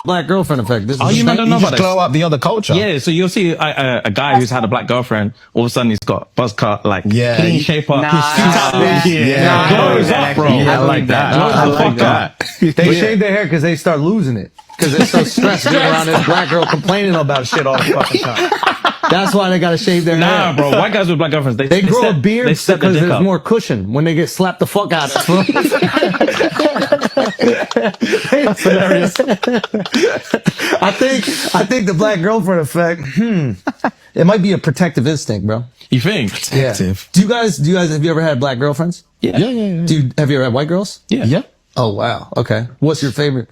black girlfriend effect. This is you might not know You about just glow this. up the other culture. Yeah, so you'll see a guy who's had a black girlfriend. All of a sudden, he's got buzz cut, like clean shape up. Glows up, bro. Yeah, I like that. I like that. They shave their hair because they start losing it. Because they're so stressed being around this black girl complaining about shit all the fucking time. That's why they gotta shave their hair. Nah, bro. White guys with black girlfriends, they grow a beard because there's more cushion when they get slapped the fuck out of. That's hilarious. I think the black girlfriend effect. It might be a protective instinct, bro. You think? Protective. Yeah. Do you guys have you ever had black girlfriends? Yeah. Have you ever had white girls? Yeah. Oh wow. Okay. What's your favorite?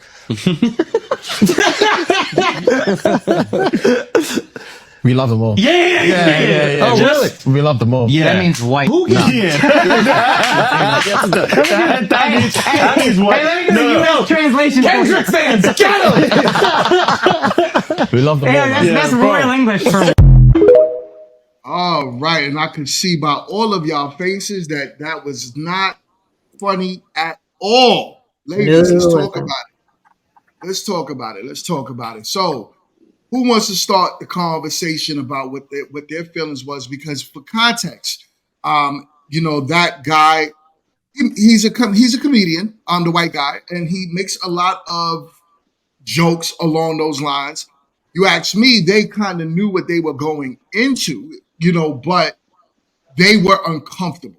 We love them all. Yeah. Oh really? We love them all. Yeah. That means white. Yeah. that means white. No. Translation. Kendrick fans, get him! We love them all. That's royal English for. All right, and I could see by all of y'all faces that was not funny at all. Ladies, let's talk about it. Let's talk about it. So, who wants to start the conversation about what their feelings was? Because for context, that guy, he's a comedian, the white guy, and he makes a lot of jokes along those lines. You ask me, they kind of knew what they were going into, but they were uncomfortable.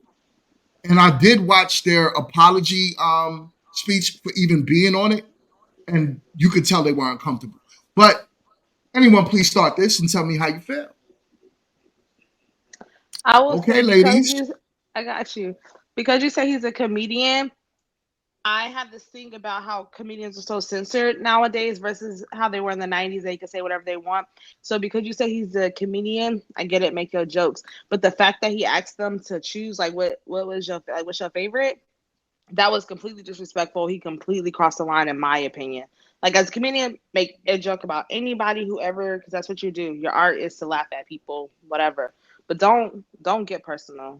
And I did watch their apology speech for even being on it, and you could tell they were uncomfortable. But anyone, please start this and tell me how you feel. I will Okay, ladies. I got you. Because you say he's a comedian, I have this thing about how comedians are so censored nowadays versus how they were in the 90s. They could say whatever they want. So because you say he's a comedian, I get it, make your jokes. But the fact that he asked them to choose, like, what's your favorite? That was completely disrespectful. He completely crossed the line, in my opinion. Like, as a comedian, make a joke about anybody, whoever, because that's what you do. Your art is to laugh at people, whatever. But don't get personal.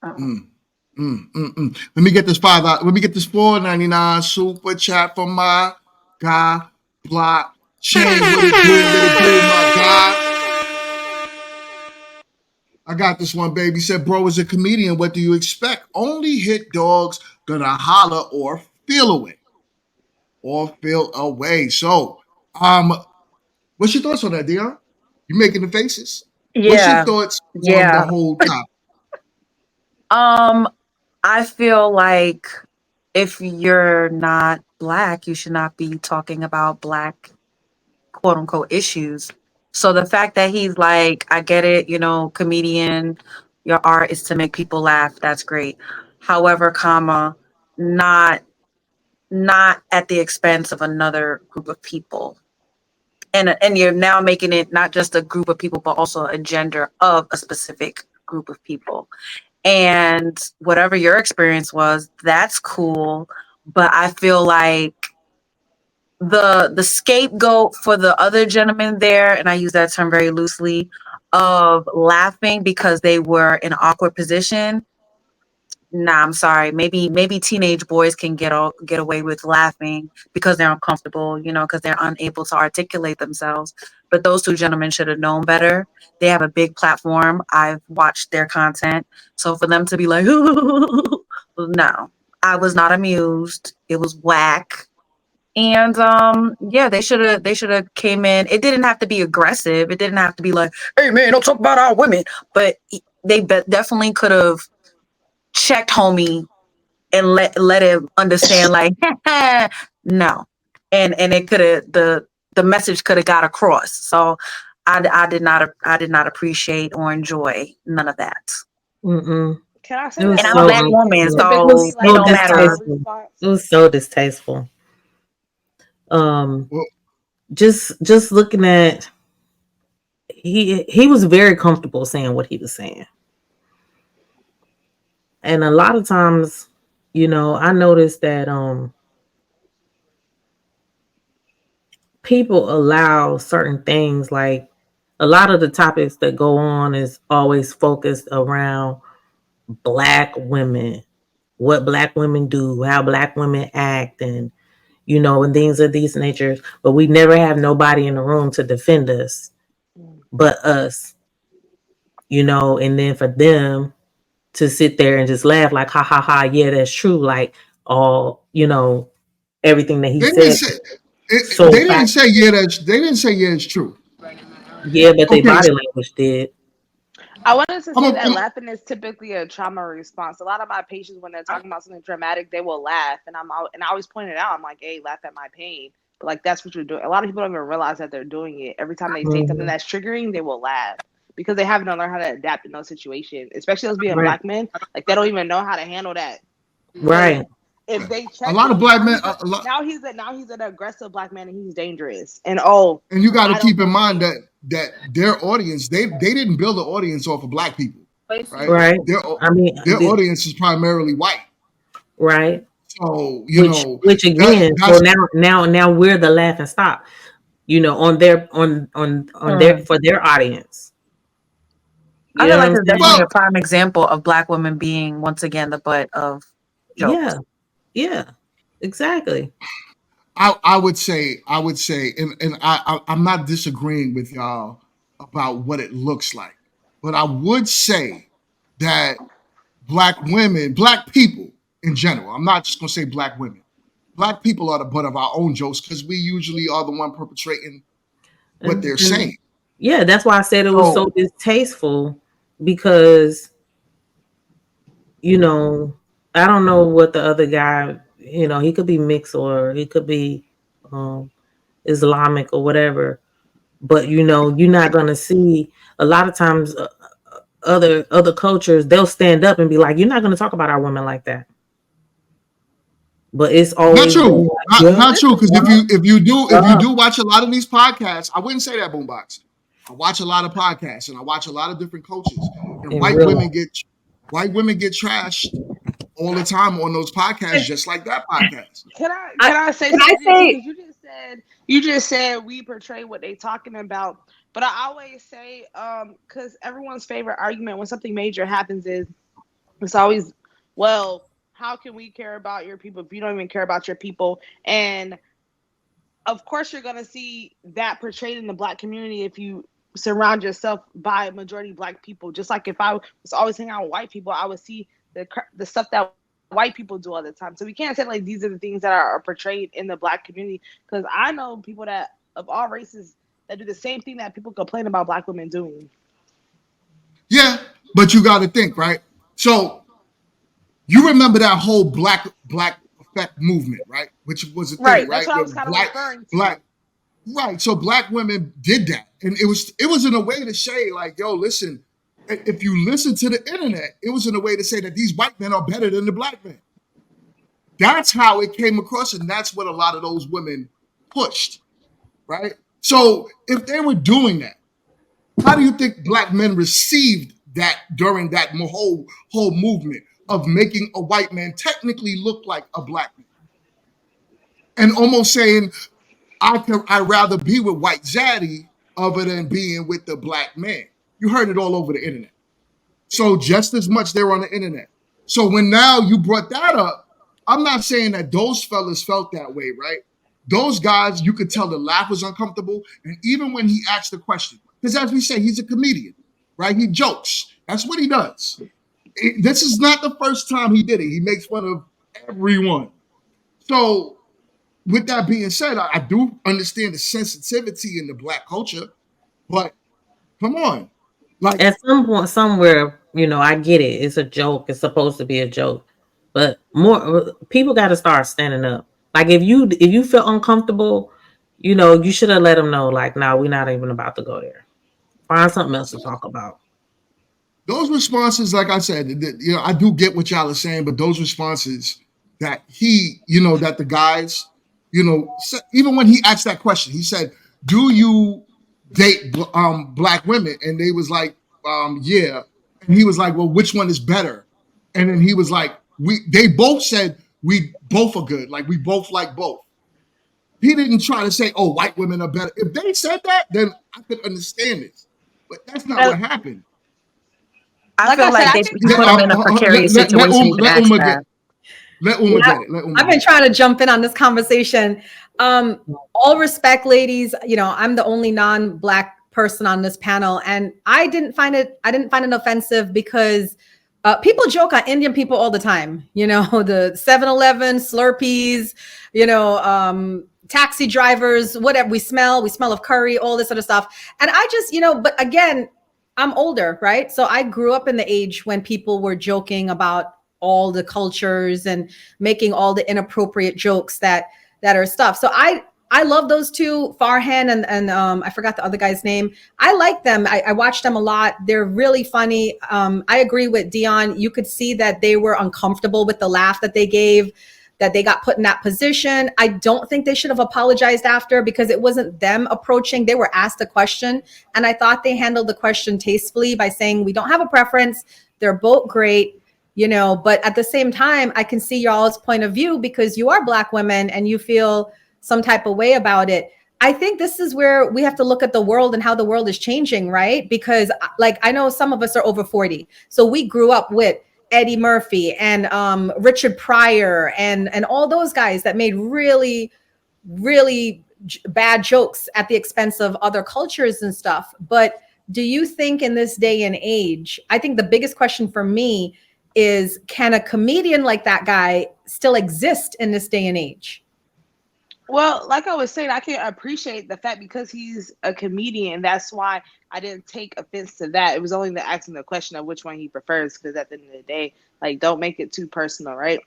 Let me get this $5. Let me get this $4.99 super chat from my guy Block Chain. What it do, my guy? I got this one, baby. Said, bro, as a comedian, what do you expect? Only hit dogs gonna holler or feel away. So, what's your thoughts on that, Dion? You making the faces? Yeah. What's your thoughts on the whole topic? I feel like if you're not Black, you should not be talking about Black quote unquote issues. So the fact that he's like, I get it, comedian, your art is to make people laugh. That's great. However, not at the expense of another group of people. And you're now making it not just a group of people, but also a gender of a specific group of people. And whatever your experience was, that's cool. But I feel like the scapegoat for the other gentleman there, and I use that term very loosely, of laughing because they were in an awkward position. Nah, I'm sorry. Maybe teenage boys can get away with laughing because they're uncomfortable, because they're unable to articulate themselves. But those two gentlemen should have known better. They have a big platform. I've watched their content. So for them to be like, no, I was not amused. It was whack. And they should have came in. It didn't have to be aggressive. It didn't have to be like, hey man, don't talk about our women. But they definitely could have checked homie and let him understand, like, no. And it could have, the message could have got across. So I did not appreciate or enjoy none of that. Can I say And that? I'm a Black woman, so it don't matter. It was so distasteful. Just looking at, he was very comfortable saying what he was saying. And a lot of times, I noticed that people allow certain things, like a lot of the topics that go on is always focused around Black women, what Black women do, how Black women act, and and things of these natures, but we never have nobody in the room to defend us but us, and then for them to sit there and just laugh like, ha ha ha, yeah, that's true. Like all, everything that he They didn't said. say So they didn't say yeah it's true. yeah, but their Okay, body language did. I wanted to say that I'm laughing is typically a trauma response. A lot of my patients, when they're talking about something traumatic, they will laugh, and I always point it out. I'm like, "Hey, laugh at my pain." But like that's what you're doing. A lot of people don't even realize that they're doing it. Every time they say something that's triggering, they will laugh because they haven't learned how to adapt in those situations. Especially those being Right. black men, like they don't even know how to handle that. Right. If they a check lot of him, black men now he's an aggressive black man and he's dangerous. And and you got to I don't keep in know. mind that their audience, they didn't build an audience off of black people, right? Right. Their I mean, their audience is primarily white. right. So Which again, so now we're the laughing stock, on their their for their audience. I You feel know what like I'm it's saying? definitely a prime example of black women being once again the butt of jokes. Yeah, exactly. I would say, and I'm not disagreeing with y'all about what it looks like, but I would say that black women, black people in general, I'm not just gonna say black women, black people are the butt of our own jokes because we usually are the one perpetrating what they're saying. Yeah, that's why I said it was so So distasteful because, I don't know what the other guy, he could be mixed or he could be Islamic or whatever, but you're not going to see a lot of times other cultures, they'll stand up and be like, you're not going to talk about our women like that. But it's not always true, been like, not true. Because if you yeah. do watch a lot of these podcasts, I wouldn't say that, Boombox. I watch a lot of podcasts and I watch a lot of different coaches, and In white real women life. get trashed all the time on those podcasts, just like that podcast. Can I say something? Because you just said we portray what they talking about, but I always say because everyone's favorite argument when something major happens is it's always, well, how can we care about your people if you don't even care about your people? And of course you're gonna see that portrayed in the black community if you surround yourself by majority black people. Just like if I was always hanging out with white people, I would see the stuff that white people do all the time. So we can't say like these are the things that are portrayed in the black community, because I know people that of all races that do the same thing that people complain about black women doing. Yeah, but you got to think, right? So you remember that whole black effect movement, right? Which was a thing, Right. That's right? what I Where was kind of referring to. black, right? So black women did that, and it was in a way to say, like, yo, listen, if you listen to the internet, it was in a way to say that these white men are better than the black men. That's how it came across, and that's what a lot of those women pushed, right? So if they were doing that, how do you think black men received that during that whole movement of making a white man technically look like a black man, and almost saying, I'd rather be with white zaddy other than being with the black man? You heard it all over the internet. So just as much they're on the internet. So when now you brought that up, I'm not saying that those fellas felt that way, right? Those guys, you could tell the laugh was uncomfortable. And even when he asked the question, because as we say, he's a comedian, right? He jokes. That's what he does. This is not the first time he did it. He makes fun of everyone. So with that being said, I do understand the sensitivity in the black culture, but come on. Like, At some point, somewhere, I get it. It's a joke. It's supposed to be a joke, but more people got to start standing up. Like if you feel uncomfortable, you should have let them know. Like, no, we're not even about to go there. Find something else to talk about. those responses, like I said, I do get what y'all are saying, but those responses that that the guys, even when he asked that question, he said, "Do you date black women?" And they was like, "Yeah." And he was like, "Well, which one is better?" And then he was like, They both said we both are good, like we both like both. He didn't try to say, "Oh, white women are better." If they said that, then I could understand this, but that's not what happened. I Like feel I said, like I he think put him in a precarious Let situation even let ask Uma get that. Let Uma get it. Let Uma I've been trying to jump in on this conversation. All respect, ladies. I'm the only non-Black person on this panel, and I didn't find it offensive because people joke on Indian people all the time. The 7-Eleven Slurpees. Taxi drivers, whatever. We smell of curry, all this other stuff. And I just, but again, I'm older, right? So I grew up in the age when people were joking about all the cultures and making all the inappropriate jokes that are stuff. So I love those two, Farhan and I forgot the other guy's name. I like them. I watch them a lot. They're really funny. I agree with Dion. You could see that they were uncomfortable with the laugh that they gave, that they got put in that position. I don't think they should have apologized after, because it wasn't them approaching. They were asked a question, and I thought they handled the question tastefully by saying, we don't have a preference. They're both great, but at the same time, I can see y'all's point of view because you are Black women and you feel some type of way about it. I think this is where we have to look at the world and how the world is changing, right? Because I know some of us are over 40. So we grew up with Eddie Murphy and Richard Pryor and all those guys that made really, really bad jokes at the expense of other cultures and stuff. But do you think in this day and age, I think the biggest question for me is, can a comedian like that guy still exist in this day and age? Well, like I was saying, I can appreciate the fact because he's a comedian. That's why I didn't take offense to that. It was only asking the question of which one he prefers, because at the end of the day, don't make it too personal, right?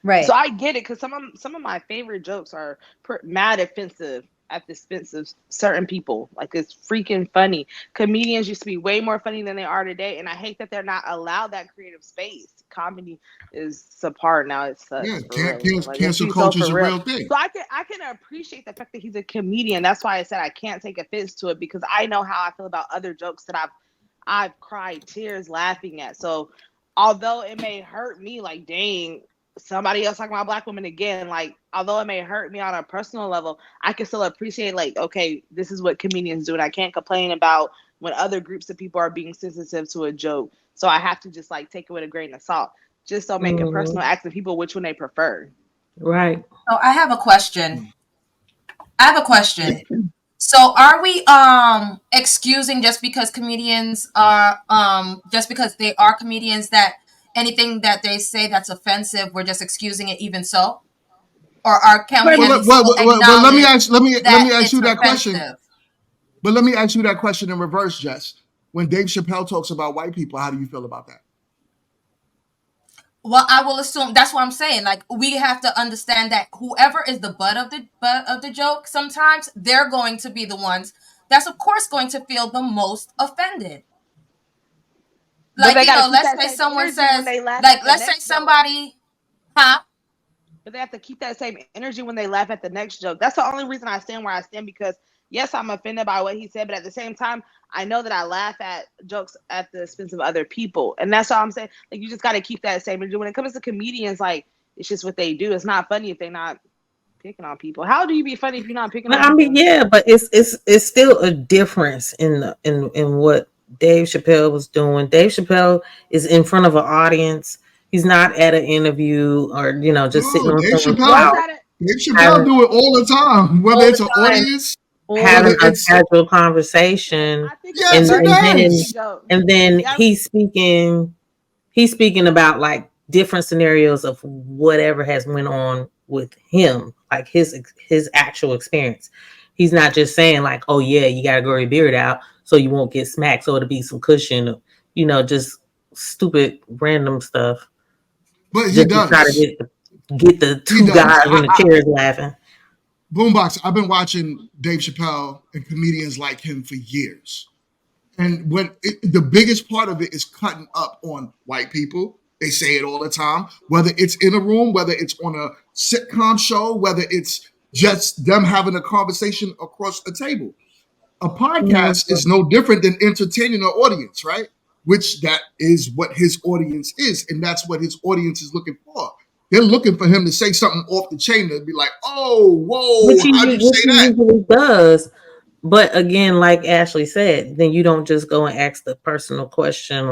Right. So I get it, because some of my favorite jokes are mad offensive at the expense of certain people. It's freaking funny. Comedians used to be way more funny than they are today, and I hate that they're not allowed that creative space. Comedy is subpar now. It sucks. Yeah, cancel culture is a real thing. So I can appreciate the fact that he's a comedian. That's why I said I can't take offense to it, because I know how I feel about other jokes that I've cried tears laughing at. So although it may hurt me, dang, somebody else talking about Black women again, although it may hurt me on a personal level, I can still appreciate okay, this is what comedians do, and I can't complain about when other groups of people are being sensitive to a joke. So I have to just take it with a grain of salt. Just don't make it personal, asking people which one they prefer. Right. So I have a question. So are we excusing just because comedians are just because they are comedians that anything that they say that's offensive, we're just excusing it even so? Or can we let me ask you that offensive question. But let me ask you that question in reverse, Jess. When Dave Chappelle talks about white people, how do you feel about that? Well, I will assume that's what I'm saying. We have to understand that whoever is the butt of the joke, sometimes they're going to be the ones that's of course going to feel the most offended. Let's say someone says, let's say somebody, huh? But they have to keep that same energy when they laugh at the next joke. That's the only reason I stand where I stand, because yes, I'm offended by what he said, but at the same time, I know that I laugh at jokes at the expense of other people. And that's all I'm saying. You just got to keep that same energy. When it comes to comedians, it's just what they do. It's not funny if they're not picking on people. How do you be funny if you're not picking on people? I mean, yeah, but it's still a difference in what Dave Chappelle was doing. Dave Chappelle is in front of an audience. He's not at an interview or just sitting on someone's couch. Dave Chappelle do it all the time, whether it's an audience, having a casual conversation. Yes, and then he's speaking about different scenarios of whatever has went on with him, his actual experience. He's not just saying oh yeah, you gotta grow your beard out so you won't get smacked, so it'll be some cushion, just stupid random stuff. But he does try to get the two guys in the chairs laughing. Boombox, I've been watching Dave Chappelle and comedians like him for years. And the biggest part of it is cutting up on white people. They say it all the time, whether it's in a room, whether it's on a sitcom show, whether it's just them having a conversation across a table. A podcast is no different than entertaining an audience, right? Which that is what his audience is. And that's what his audience is looking for. They're looking for him to say something off the chain to be like, oh, whoa, how do you say that? Usually does. But again, like Ashley said, then you don't just go and ask the personal question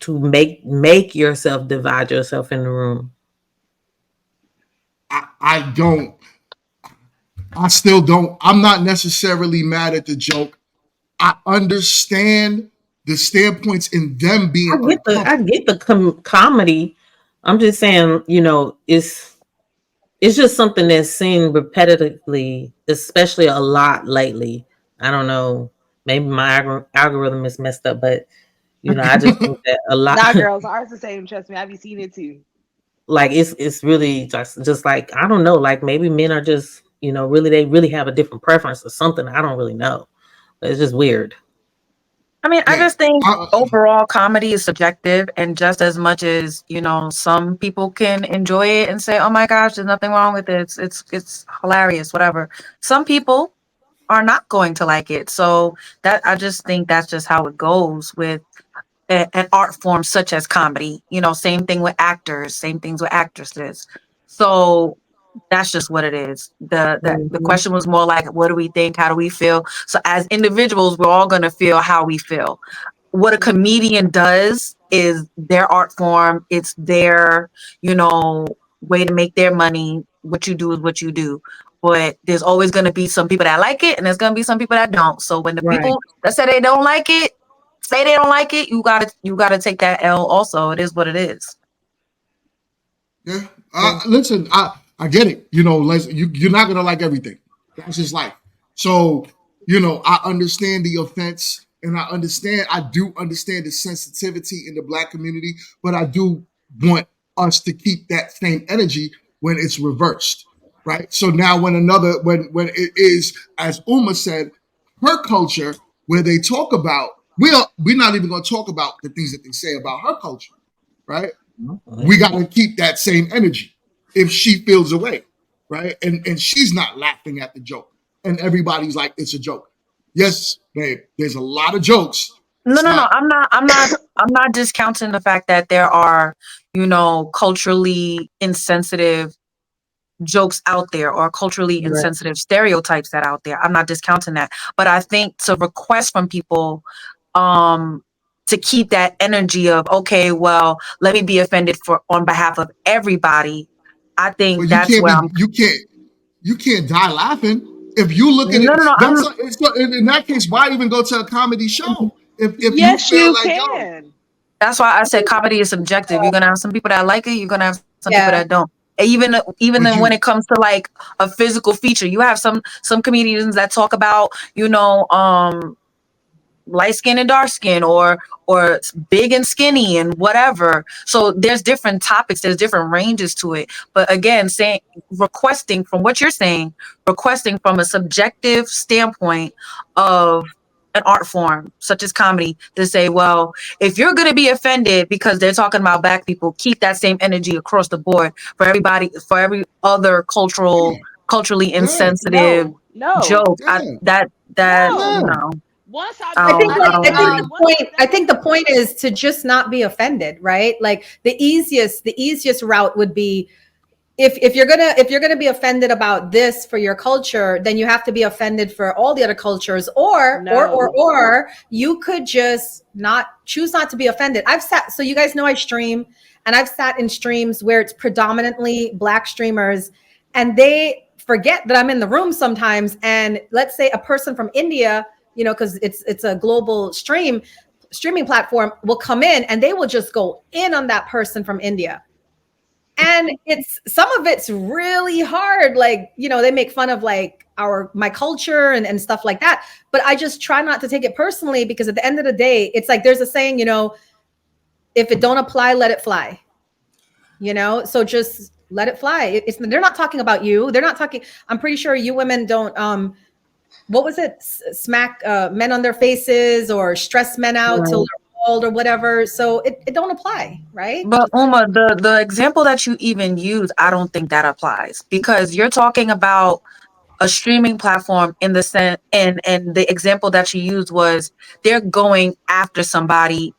to make yourself divide yourself in the room. I don't. I still don't. I'm not necessarily mad at the joke. I understand the standpoints in them being I uncomfortable. get the comedy. I'm just saying, it's just something that's seen repetitively, especially a lot lately. I don't know. Maybe my algorithm is messed up, but I just think that a lot, Nah, girls, ours the same. Trust me, I've been seen it too. like it's really just like I don't know, like maybe men are just really they really have a different preference or something. I don't really know. It's just weird. I mean, I Yeah. just think overall comedy is subjective, and just as much as some people can enjoy it and say, "Oh my gosh, there's nothing wrong with it. It's hilarious, whatever." Some people are not going to like it, so that I just think that's just how it goes with an art form such as comedy. Same thing with actors, same things with actresses. So that's just what it is. The Mhm. question was more like, what do we think? How do we feel? So as individuals, we're all gonna feel how we feel. What a comedian does is their art form. It's their, way to make their money. What you do is what you do. But there's always going to be some people that like it, and there's going to be some people that don't. So when the Right. people that say they don't like it, say they don't like it, you gotta take that L. Also, it is what it is. Yeah. Listen, I get it. You're not gonna like everything. That's just life. So, I understand the offense, and I do understand the sensitivity in the Black community, but I do want us to keep that same energy when it's reversed, right? So now, when it is, as Uma said, her culture, where they talk about, we're not even going to talk about the things that they say about her culture, right? We got to keep that same energy if she feels away, right? And she's not laughing at the joke, and everybody's like, it's a joke. Yes, babe, there's a lot of jokes. No, It's no, no. not. I'm not discounting the fact that there are, culturally insensitive jokes out there or culturally Right. insensitive stereotypes that out there. I'm not discounting that. But I think to request from people to keep that energy of, okay, well, let me be offended for on behalf of everybody. I But think that's where I'm you can't die laughing. If you look at no, it, no, no. in that case, why even go to a comedy show? If you Yes, feel you like, yo, can. That's why I said comedy is subjective. You're gonna have some people that like it. You're gonna have some people Yeah. that don't. And even would then, when you? it comes to like a physical feature, you have some comedians that talk about light skin and dark skin, or big and skinny and whatever. So there's different topics, there's different ranges to it. But again, saying requesting from what you're saying, requesting from a subjective standpoint of an art form such as comedy to say, well, if you're going to be offended because they're talking about black people, keep that same energy across the board for everybody, for every other culturally Yeah, insensitive No, no, joke. yeah, That yeah. no. no. Once I I I do, think don't. I I like think don't I think agree. the once point I that's think the point is to just not be offended, right? Like the easiest route would be if you're gonna be offended about this for your culture, then you have to be offended for all the other cultures, no. or you could just not choose not to be offended. I've sat so you guys know I stream, and I've sat in streams where it's predominantly black streamers, and they forget that I'm in the room sometimes. And let's say a person from India, because it's a global streaming platform, will come in and they will just go in on that person from India, and it's some of it's really hard, like they make fun of like my culture and stuff like that, but I just try not to take it personally, because at the end of the day, it's like there's a saying, if it don't apply, let it fly. So just let it fly. They're not talking about you. They're not talking. I'm pretty sure you women don't what was it, smack men on their faces or stress men out till Right. they're bald or whatever, so it don't apply, right? But Just let it. Uma, the example that you even use, I don't think that applies, because you're talking about a streaming platform in the sense, and the example that you used was they're going after somebody,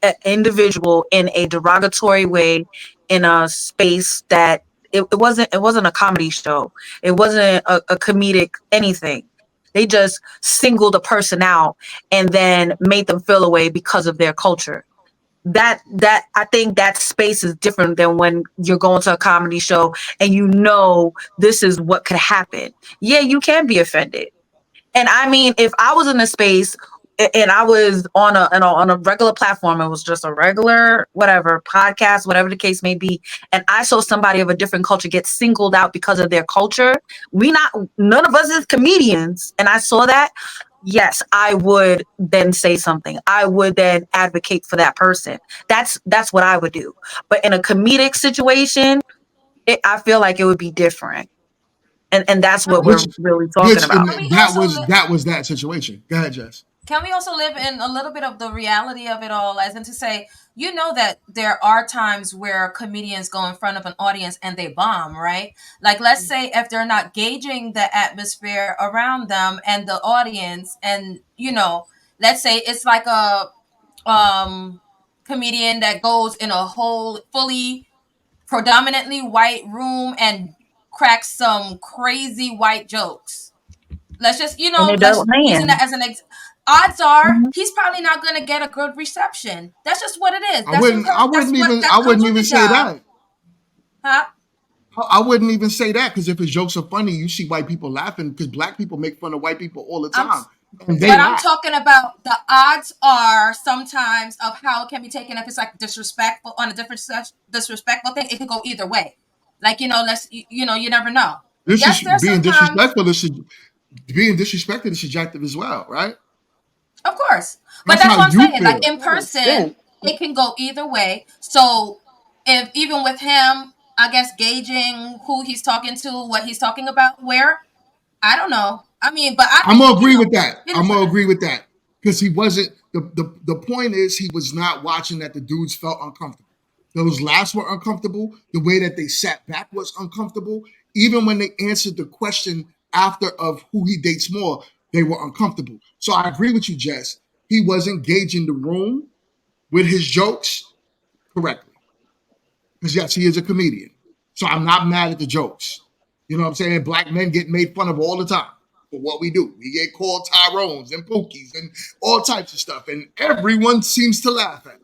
an individual, in a derogatory way, in a space that it wasn't a comedy show, it wasn't a comedic anything. They just singled a person out and then made them feel away because of their culture. that I think that space is different than when you're going to a comedy show and you know this is what could happen. Yeah, you can be offended. And I mean, if I was in a space and I was on a regular platform, it was just a regular whatever podcast, whatever the case may be, and I saw somebody of a different culture get singled out because of their culture, none of us is comedians, and I saw that, yes, I would then say something. I would then advocate for that person. That's what I would do. But in a comedic situation, I feel like it would be different. And that's what we're really talking about. That was that situation. Go ahead, Jess. Can we also live in a little bit of the reality of it all, as in to say, you know, that there are times where comedians go in front of an audience and they bomb, right? Like, let's say if they're not gauging the atmosphere around them and the audience, and, you know, let's say it's like a comedian that goes in a whole fully predominantly white room and cracks some crazy white jokes. Let's just, you know, let's using that as an odds are he's probably not going to get a good reception. That's just what it is. I wouldn't even say that. Huh? I wouldn't even say that, because if his jokes are funny, you see white people laughing, because black people make fun of white people all the time. I'm talking about the odds are sometimes of how it can be taken if it's like disrespectful on a different disrespectful thing. It could go either way. Like, you know, you never know. Being disrespectful is subjective as well, right? Of course. But that's what I'm saying. Like, in person, it can go either way. So if even with him, I guess gauging who he's talking to, what he's talking about, where, I don't know. I mean, but I'm gonna agree with that. I'm gonna agree with that, because he wasn't. The point is, he was not watching that the dudes felt uncomfortable. Those laughs were uncomfortable. The way that they sat back was uncomfortable. Even when they answered the question after of who he dates more, they were uncomfortable. So I agree with you, Jess. He wasn't gauging the room with his jokes correctly. Because yes, he is a comedian. So I'm not mad at the jokes. You know what I'm saying? Black men get made fun of all the time for what we do. We get called Tyrones and Pookies and all types of stuff. And everyone seems to laugh at it.